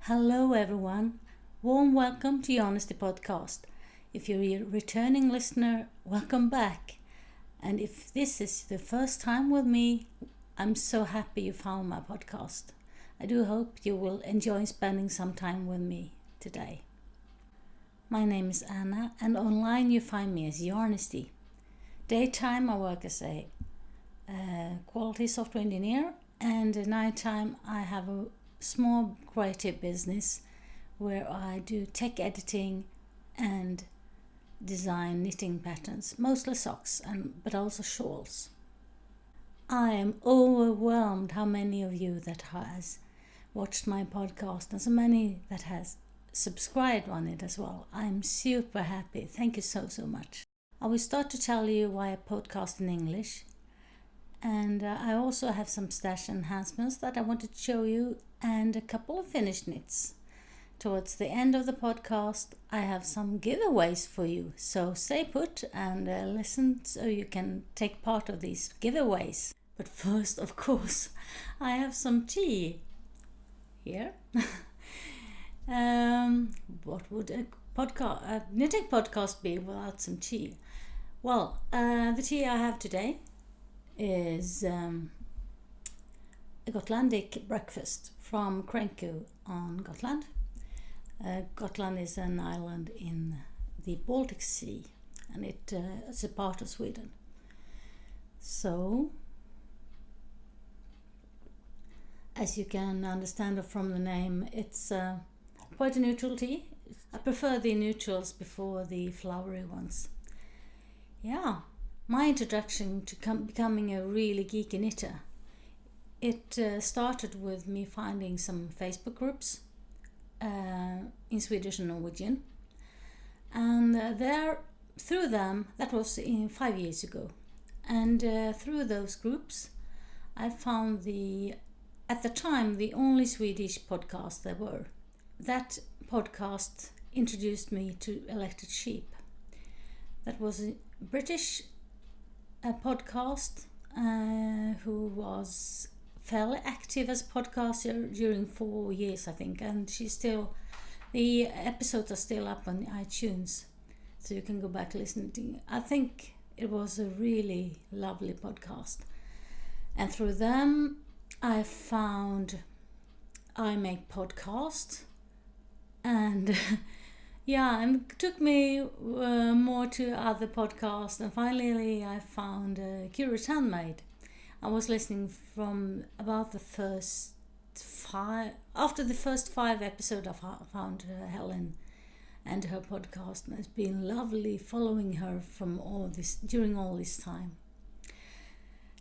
Hello everyone, warm welcome to Yarnesty Podcast. If you're a returning listener, welcome back. And if this is the first time with me, I'm so happy you found my podcast. I do hope you will enjoy spending some time with me today. My name is Anna and online you find me as Yarnesty. Daytime I work as a quality software engineer, and at nighttime I have a small creative business where I do tech editing and design knitting patterns, mostly socks but also shawls. I am overwhelmed how many of you that has watched my podcast and so many that has subscribed on it as well. I'm super happy. Thank you so much. I will start to tell you why I podcast in English, and I also have some stash enhancements that I wanted to show you and a couple of finished knits. Towards the end of the podcast I have some giveaways for you, so stay put and listen so you can take part of these giveaways. But first, of course, I have some tea here. What would a knitting podcast be without some tea? Well, the tea I have today is a Gotlandic breakfast from Krenku on Gotland. Gotland is an island in the Baltic Sea, and it's a part of Sweden. So, as you can understand from the name, it's quite a neutral tea. I prefer the neutrals before the flowery ones. Yeah, my introduction to becoming a really geeky knitter. It started with me finding some Facebook groups in Swedish and Norwegian, and through them, that was 5 years ago, and through those groups I found at the time the only Swedish podcast there were. That podcast introduced me to Electric Sheep. That was a British podcast who was fairly active as podcaster during 4 years, I think, and the episodes are still up on iTunes, so you can go back listening. I think it was a really lovely podcast, and through them I found Imake podcast, and and it took me more to other podcasts, and finally I found Curious Handmade. I was listening from about the first 5. After the first 5 episodes, I found Helen and her podcast, and it's been lovely following her during all this time,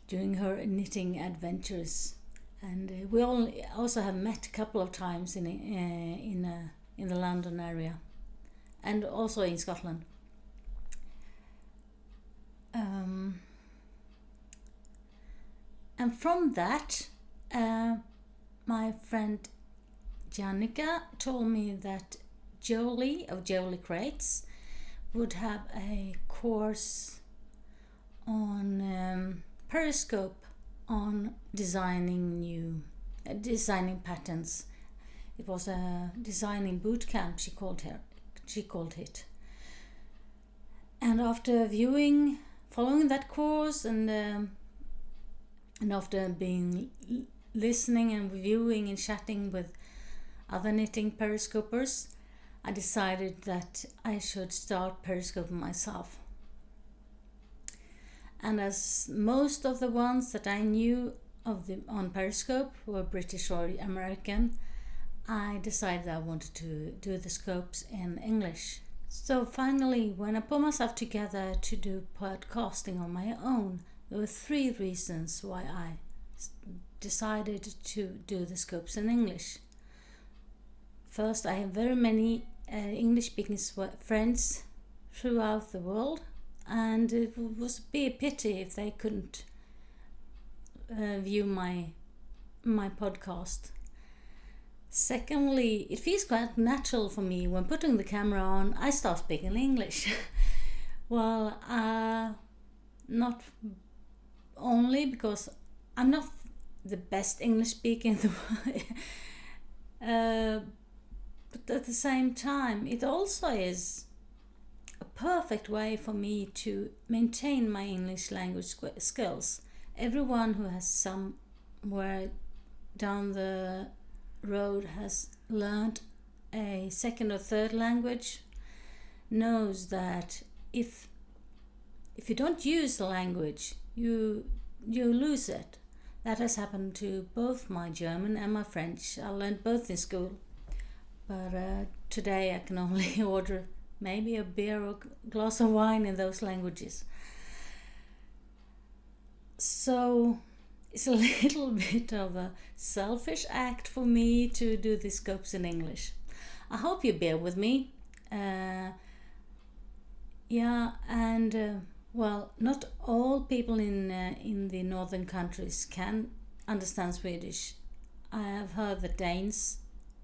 during her knitting adventures. And we also have met a couple of times in the London area, and also in Scotland. And from that, my friend Janica told me that Joeli of Joeli Crates would have a course on Periscope on designing patterns. It was a designing boot camp, she called it. And after following that course, and after listening and viewing and chatting with other knitting periscopers, I decided that I should start periscoping myself. And as most of the ones that I knew on Periscope were British or American, I decided I wanted to do the scopes in English. So finally, when I put myself together to do podcasting on my own, there were 3 reasons why I decided to do the scopes in English. First, I have very many English-speaking friends throughout the world, and it would be a pity if they couldn't view my podcast. Secondly, it feels quite natural for me when putting the camera on, I start speaking English. Well, not only because I'm not the best English speaker in the world, But at the same time, it also is a perfect way for me to maintain my English language skills. Everyone who has somewhere down the road has learned a second or third language knows that if you don't use the language, you lose it. That has happened to both my German and my French. I learned both in school. But today I can only order maybe a beer or a glass of wine in those languages. So it's a little bit of a selfish act for me to do these scopes in English. I hope you bear with me. Well, not all people in the northern countries can understand Swedish. I have heard that Danes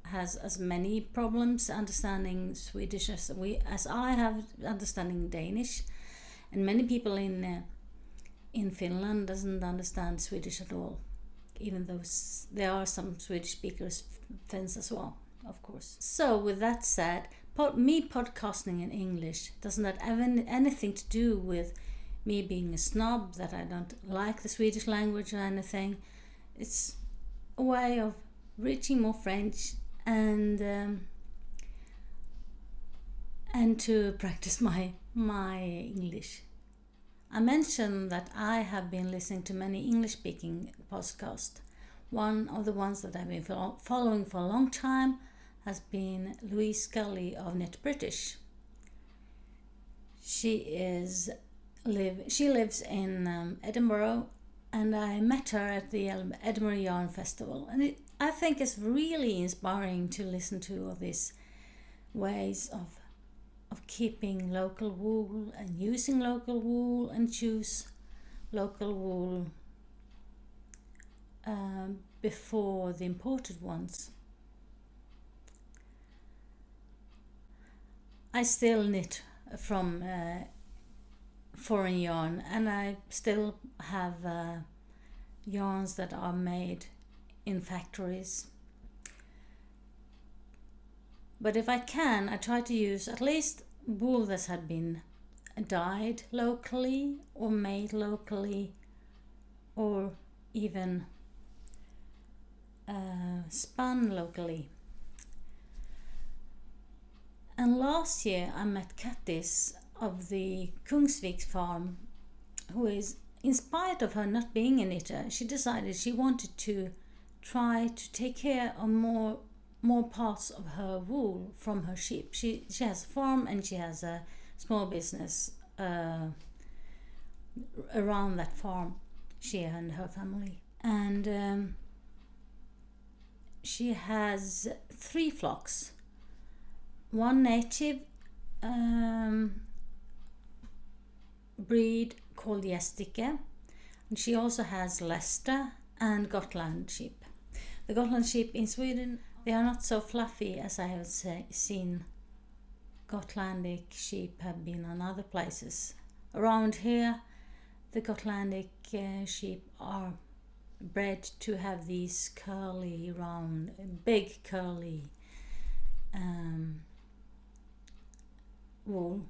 has as many problems understanding Swedish as I have understanding Danish, and many people in Finland doesn't understand Swedish at all, even though there are some Swedish speakers Finns as well, of course. So with that said, me podcasting in English doesn't have anything to do with me being a snob, that I don't like the Swedish language or anything. It's a way of reaching more French and to practice my English. I mentioned that I have been listening to many English-speaking podcasts. One of the ones that I've been following for a long time has been Louise Scully of KnitBritish. She lives in Edinburgh, and I met her at the Edinburgh Yarn Festival, and I think it's really inspiring to listen to all these ways of keeping local wool and using local wool and choose local wool before the imported ones. I still knit from foreign yarn, and I still have yarns that are made in factories. But if I can, I try to use at least wool that had been dyed locally or made locally, or even spun locally. And last year I met Cattis of the Kungsvik farm, who is, in spite of her not being a knitter, she decided she wanted to try to take care of more parts of her wool from her sheep. She has a farm and she has a small business around that farm, she and her family. And she has 3 flocks. One native breed called Gestrike, and she also has Leicester and Gotland sheep. The Gotland sheep in Sweden, they are not so fluffy as I have seen Gotlandic sheep have been on other places. Around here, the Gotlandic sheep are bred to have these curly, round, big curly wool.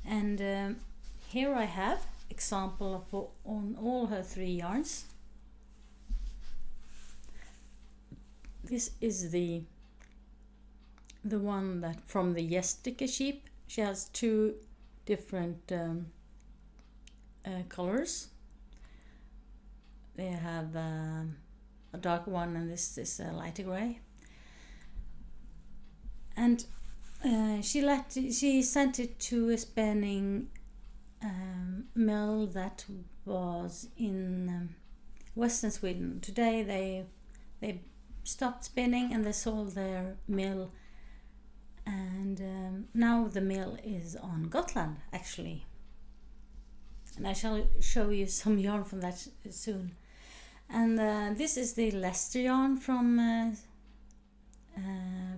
And here I have example of on all her 3 yarns. This is the one that from the Gestrike sheep. She has 2 different colors. They have a dark one, and this is a lighter gray. And she sent it to a spinning mill that was in western Sweden. Today they stopped spinning and they sold their mill, and now the mill is on Gotland actually. And I shall show you some yarn from that soon. And this is the Leicester yarn from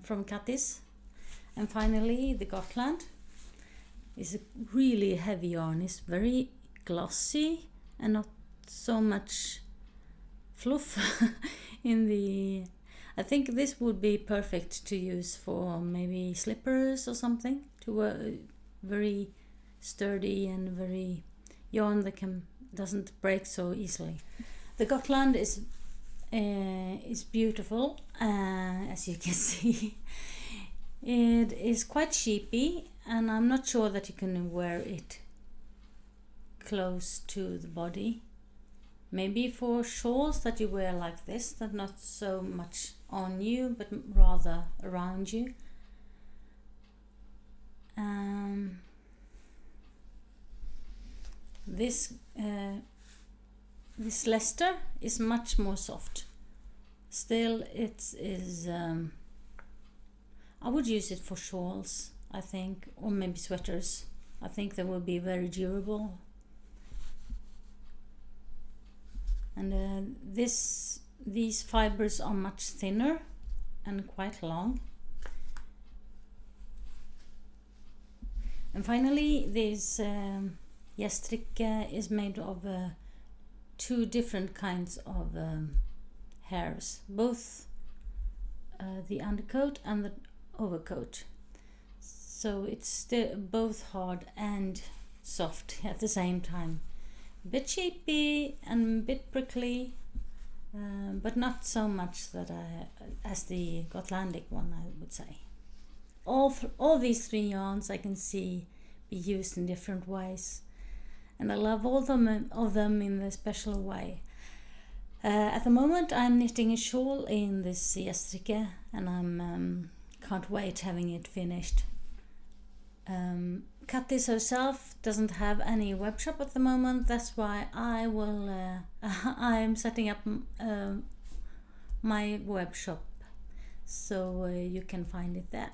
Cattis. And finally, the Gotland is a really heavy yarn. It's very glossy and not so much fluff in the... I think this would be perfect to use for maybe slippers or something, to very sturdy and very yarn that doesn't break so easily. The Gotland is beautiful, as you can see. It is quite sheepy, and I'm not sure that you can wear it close to the body. Maybe for shawls that you wear like this, that not so much on you, but rather around you. This Leicester is much more soft. Still, it is. I would use it for shawls, I think, or maybe sweaters. I think they will be very durable. And these fibers are much thinner and quite long. And finally, this Gestrike is made of 2 different kinds of hairs, both the undercoat and the overcoat. So it's still both hard and soft at the same time. A bit sheepy and a bit prickly, but not so much that as the Gotlandic one, I would say. All these 3 yarns I can see be used in different ways, and I love all of them in a special way. At the moment I'm knitting a shawl in this Gestrike, and I'm can't wait having it finished. Cattis herself doesn't have any webshop at the moment. That's why I will. I'm setting up my webshop, so you can find it there.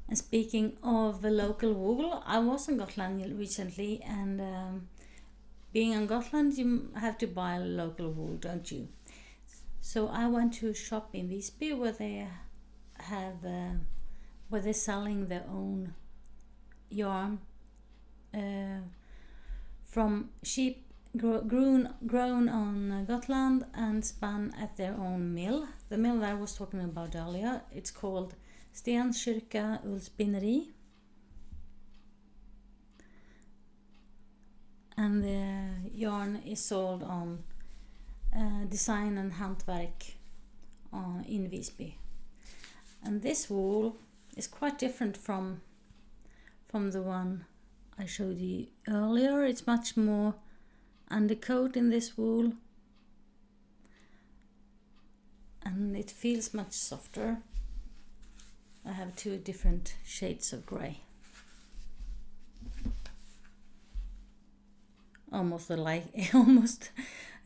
And speaking of the local wool, I was in Gotland recently, and being in Gotland, you have to buy local wool, don't you? So I went to a shop in Visby where they have where they're selling their own yarn from sheep grown on Gotland and spun at their own mill. The mill that I was talking about earlier, it's called Stenkyrka Spinneri, and the yarn is sold on Design and Hantverk in Visby. And this wool is quite different from the one I showed you earlier. It's much more undercoat in this wool, and it feels much softer. I have 2 different shades of grey, almost the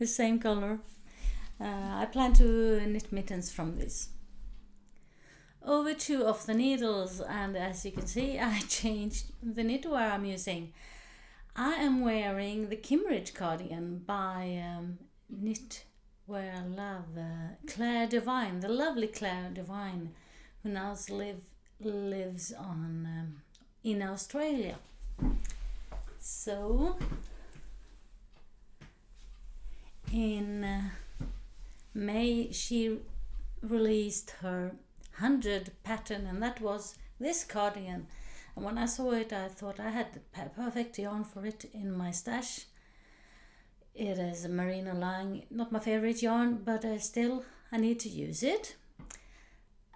same color. I plan to knit mittens from this. Over to off the needles, and as you can see, I changed the knitwear I'm using. I am wearing the Kimmeridge cardigan by Knitwear Love, Clare Devine, the lovely Clare Devine, who now lives in Australia. So in May she released her 100 pattern, and that was this cardigan. And when I saw it, I thought I had the perfect yarn for it in my stash. It is a merino line, not my favorite yarn, but still I need to use it.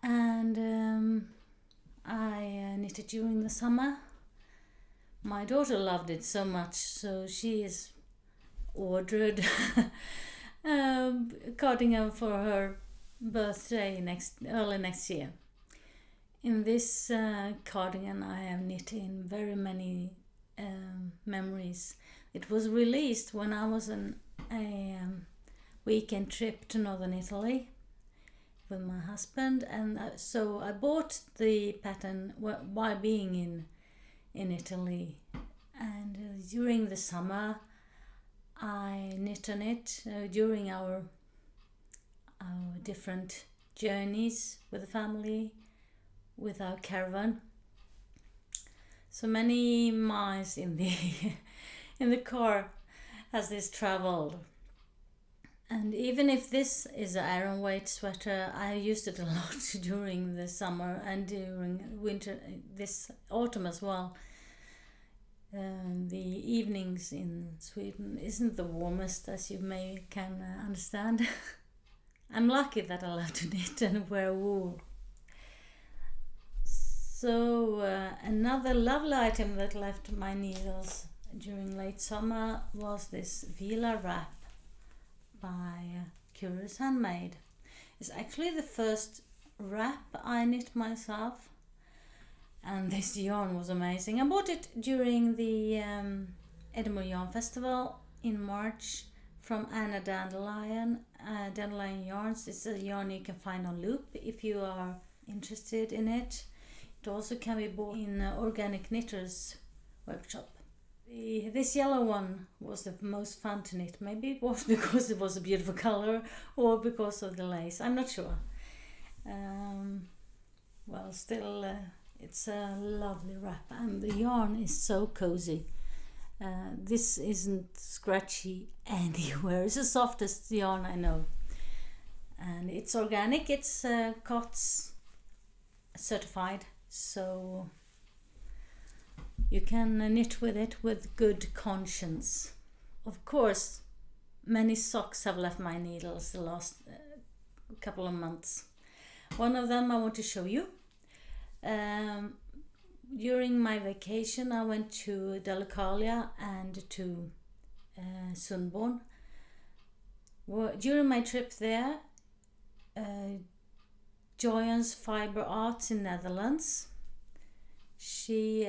And I knit it during the summer. My daughter loved it so much, so she has ordered a cardigan for her birthday early next year. In this cardigan I have knit in very many memories. It was released when I was on a weekend trip to northern Italy with my husband, and so I bought the pattern while being in Italy, and during the summer I knit on it during our different journeys with the family, with our caravan. So many miles in the car has this traveled, And even if this is an iron weight sweater, I used it a lot during the summer and during winter, this autumn as well. The evenings in Sweden isn't the warmest, as you can understand. I'm lucky that I love to knit and wear wool. So another lovely item that left my needles during late summer was this Vila wrap by Curious Handmade. It's actually the first wrap I knit myself, and this yarn was amazing. I bought it during the Edinburgh Yarn Festival in March from Dandelion, Dandelion Yarns. It's a yarn you can find on Loop if you are interested in it. It also can be bought in Organic Knitters webshop. This yellow one was the most fun to knit. Maybe it was because it was a beautiful color or because of the lace. I'm not sure. Well, still, it's a lovely wrap, and the yarn is so cozy. This isn't scratchy anywhere. It's the softest yarn I know. And it's organic. It's COTS certified. So you can knit with it with good conscience. Of course, many socks have left my needles the last couple of months. One of them I want to show you. During my vacation, I went to Dalecarlia and to Sundborn. During my trip there, Joyance Fibre Arts in Netherlands, she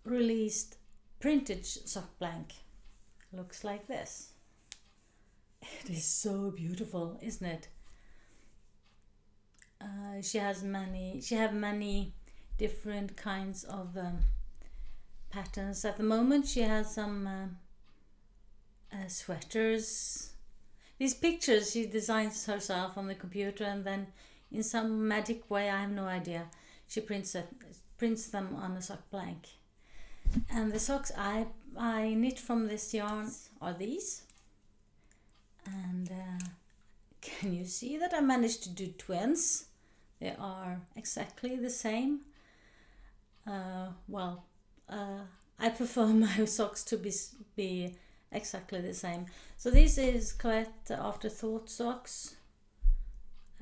released printed sock blank. Looks like this. It is so beautiful, isn't it? She have many different kinds of patterns. At the moment she has some sweaters. These pictures she designs herself on the computer, and then in some magic way, I have no idea, she prints them on a sock blank. And the socks I knit from this yarn are these. And can you see that I managed to do twins? They are exactly the same. I prefer my socks to be exactly the same. So this is Cloette Afterthought socks,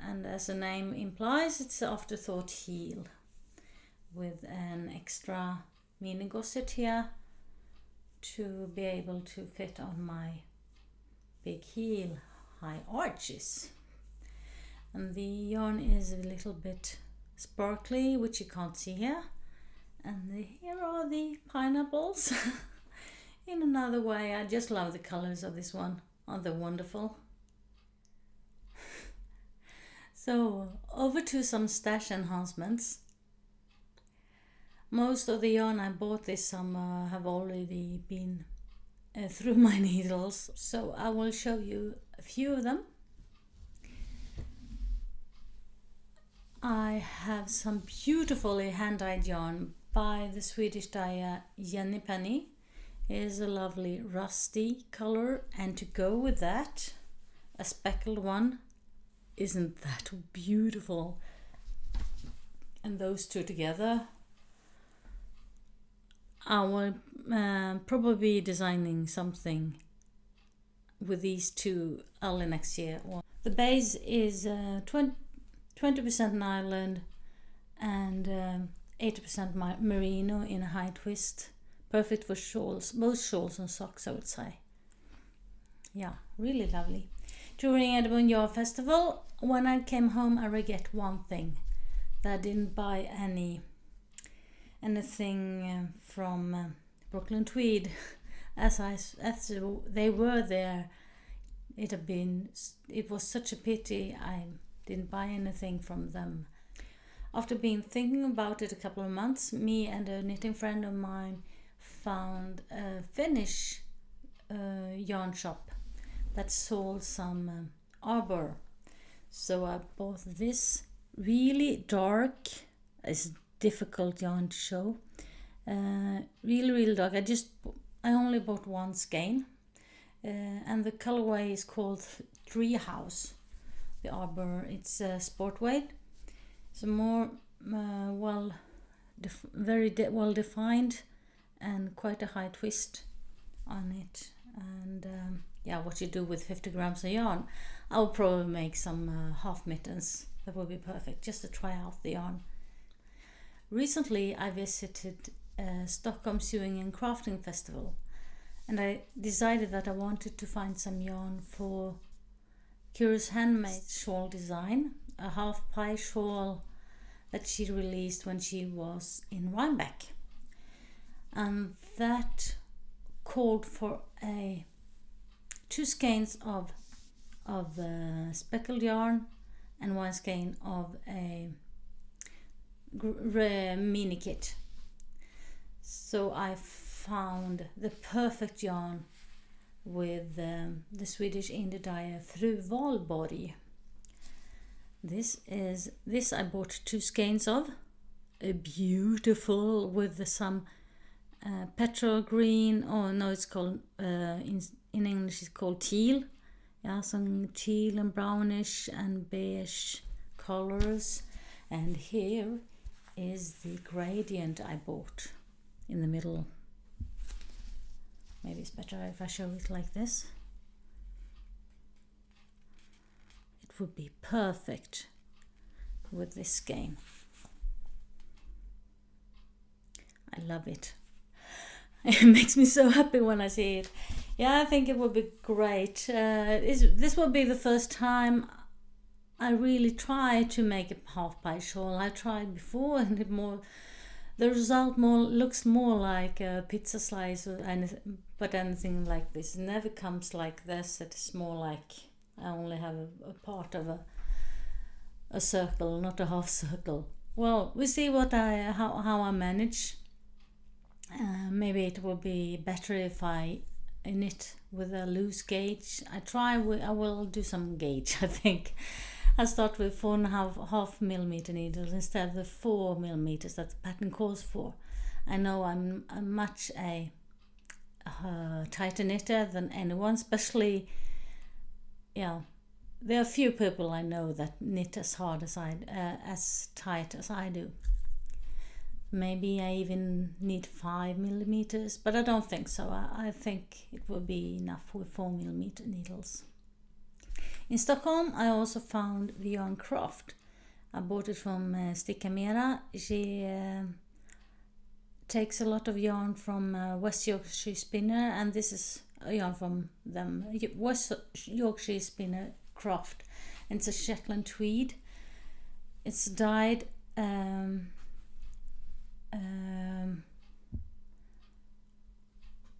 and as the name implies, it's Afterthought heel with an extra mini gusset here to be able to fit on my big heel high arches. And the yarn is a little bit sparkly, which you can't see here. And here are the pineapples. In another way, I just love the colors of this one. Aren't they wonderful? So, over to some stash enhancements. Most of the yarn I bought this summer have already been through my needles, so I will show you a few of them. I have some beautifully hand-dyed yarn by the Swedish dyer Jenny Penny. Here's a lovely rusty color, and to go with that, a speckled one. Isn't that beautiful? And those two together, I will probably be designing something with these two early next year. The base is 20% nylon and 80% merino in a high twist. Perfect for shawls, both shawls and socks, I would say. Yeah, really lovely. During Edinburgh Yarn Festival, when I came home, I regret one thing. That I didn't buy anything from Brooklyn Tweed. As they were there, it was such a pity I didn't buy anything from them. After being thinking about it a couple of months, me and a knitting friend of mine found a Finnish yarn shop that sold some Arbor. So I bought this really dark, it's difficult yarn to show, really dark. I only bought one skein. and the colorway is called Treehouse. The Arbor, it's sport weight. It's a more very well defined and quite a high twist on it. And what you do with 50 grams of yarn. I'll probably make some half mittens. That would be perfect, just to try out the yarn. Recently I visited Stockholm Sewing and Crafting Festival, and I decided that I wanted to find some yarn for Curious Handmade shawl design, a half pie shawl that she released when she was in Rhinebeck. And that called for 2 skeins of speckled yarn and 1 skein of a mini kit. So I found the perfect yarn with the Swedish indie dyer Rosy body. This I bought 2 skeins of, a beautiful with some petrol green, it's called in English it's called teal. Yeah, some teal and brownish and beige colors. And here is the gradient I bought in the middle. Maybe it's better if I show it like this. It would be perfect with this skein. I love it. It makes me so happy when I see it. Yeah, I think it would be great. This will be the first time I really try to make a half pie shawl. I tried before, and the result looks more like a pizza slice or anything, but anything like this never comes like this. It's more like I only have a part of a circle, not a half circle. Well, we see how I manage. Maybe it will be better if I knit with a loose gauge. I will do some gauge, I think. I'll start with 4.5 millimeter needles instead of the 4 millimeters that the pattern calls for. I know I'm much a tighter knitter than anyone, especially, there are few people I know that knit as hard as tight as I do. Maybe I even need 5 millimeters, but I don't think so. I think it will be enough with 4 millimeter needles. In Stockholm, I also found the yarn Craft. I bought it from Stickpodden. She takes a lot of yarn from West Yorkshire Spinner, and this is a yarn from them, West Yorkshire Spinner Craft. And it's a Shetland tweed. It's dyed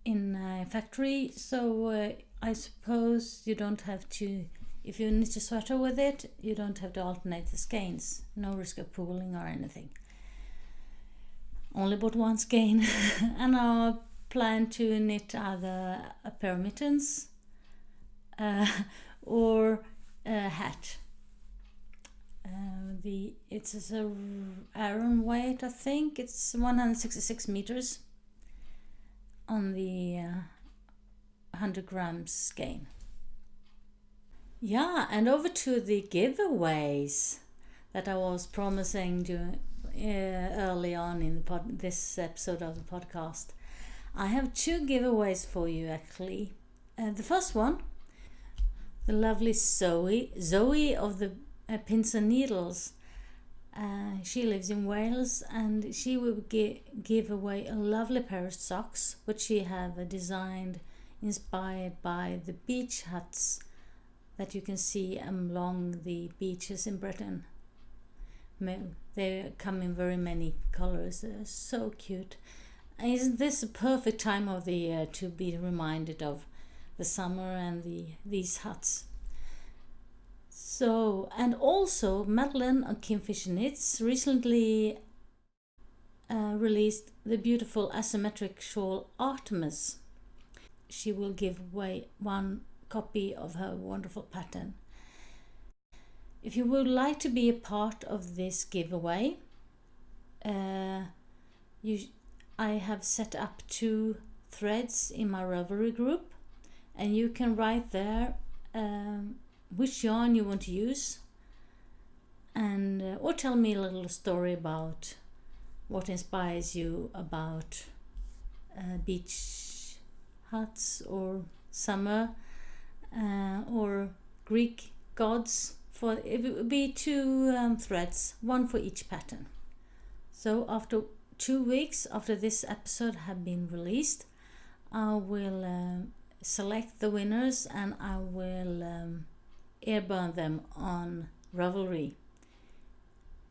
in a factory, so I suppose you don't have to, if you knit a sweater with it, you don't have to alternate the skeins. No risk of pooling or anything. Only bought 1 skein and I plan to knit either a pair of mittens or a hat. It's a iron weight, I think. It's 166 meters on the 100 grams skein. Yeah, and over to the giveaways that I was promising early on in this episode of the podcast. I have 2 giveaways for you actually. The first one, the lovely Zoe of the Pins and Needles. She lives in Wales, and she will give away a lovely pair of socks which she have designed inspired by the beach huts that you can see along the beaches in Britain. They come in very many colors. They're so cute. Isn't this a perfect time of the year to be reminded of the summer and these huts? So, and also Madeline of Kingfisher Knits recently released the beautiful asymmetric shawl Artemis. She will give away 1 copy of her wonderful pattern. If you would like to be a part of this giveaway, I have set up 2 threads in my Ravelry group, and you can write there which yarn you want to use, and or tell me a little story about what inspires you about beach huts or summer or Greek gods. For it would be 2 threads, 1 for each pattern. So after 2 weeks after this episode have been released, I will select the winners and I will airburn them on Ravelry,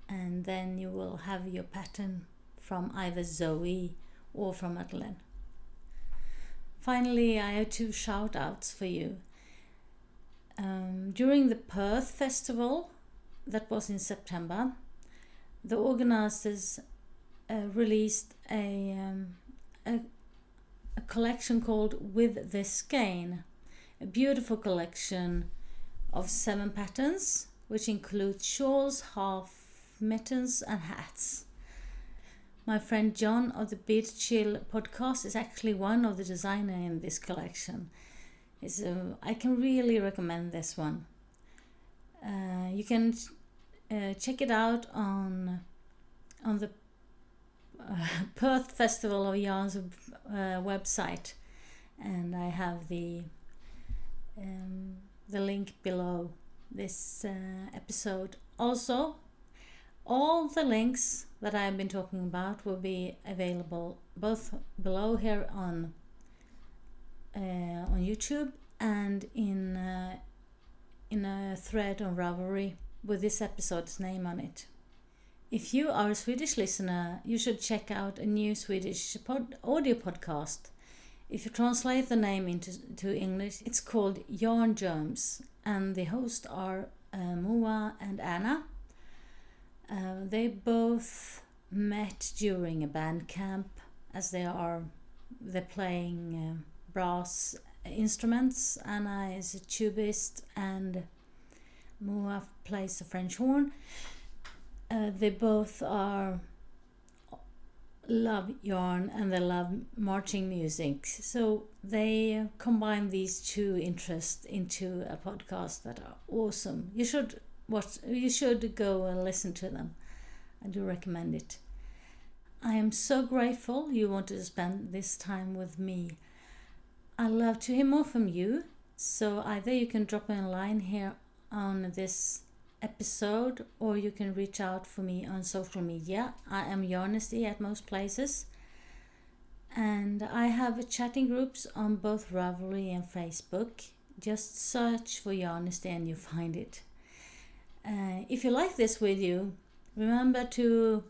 and then you will have your pattern from either Zoe or from Madeleine. Finally, I have 2 shout outs for you. During the Perth festival that was in September, the organizers released a collection called With the Skein, a beautiful collection of 7 patterns, which includes shawls, half mittens and hats. My friend John of the Beach-Chill podcast is actually one of the designers in this collection. I can really recommend this one. You can check it out on the Perth Festival of Yarns website, and I have the link below this episode. Also, all the links that I've been talking about will be available both below here on YouTube and in a thread on Ravelry with this episode's name on it. If you are a Swedish listener, you should check out a new Swedish audio podcast. If you translate the name into English, it's called Yarn Germs, and the hosts are Moa and Anna. They both met during a band camp, as they're playing brass instruments. Anna is a tubist and Moa plays the French horn. They both love yarn and they love marching music, so they combine these 2 interests into a podcast that are awesome. You should go and listen to them. I do recommend it. I am so grateful you wanted to spend this time with me. I love to hear more from you, so either you can drop me a line here on this episode, or you can reach out for me on social media. I am Yarnesty at most places, and I have chatting groups on both Ravelry and Facebook. Just search for Yarnesty and you find it. If you like this video, remember to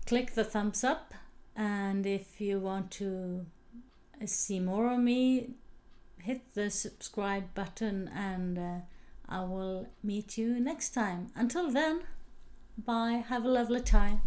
click the thumbs up, and if you want to see more of me, hit the subscribe button, and I will meet you next time. Until then, bye, have a lovely time.